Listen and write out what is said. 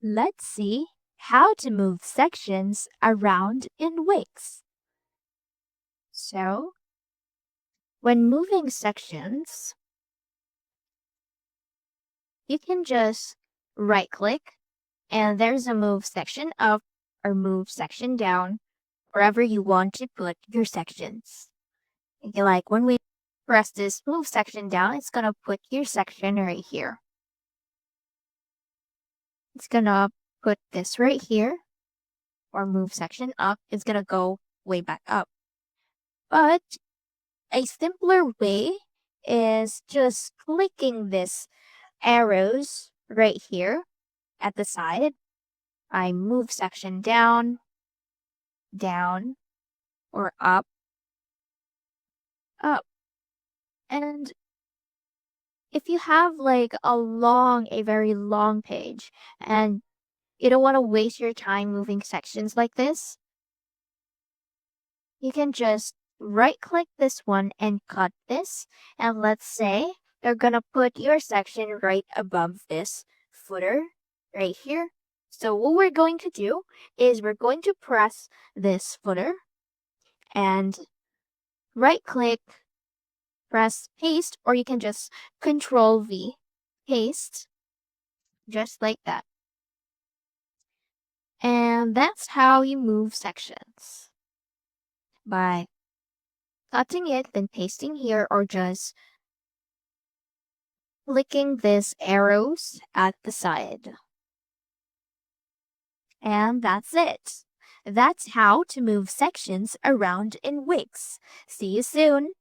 Let's see how to move sections around in Wix. So, when moving sections, you can just right-click and there's a move section up or move section down wherever you want to put your sections. Okay, like when we press this move section down, it's gonna put your section right here. It's gonna put this right here, or move section up. It's gonna go way back up. But a simpler way is just clicking this arrows right here at the side. I move section down, down, or up, up. And if you have like a very long page and you don't want to waste your time moving sections like this, you can just right click this one and cut this. And let's say you're gonna put your section right above this footer right here. So what we're going to do is we're going to press this footer and right click, press paste, or you can just Control V, paste, just like that. And that's how you move sections. By cutting it, then pasting here, or just clicking these arrows at the side. And that's it. That's how to move sections around in Wix. See you soon!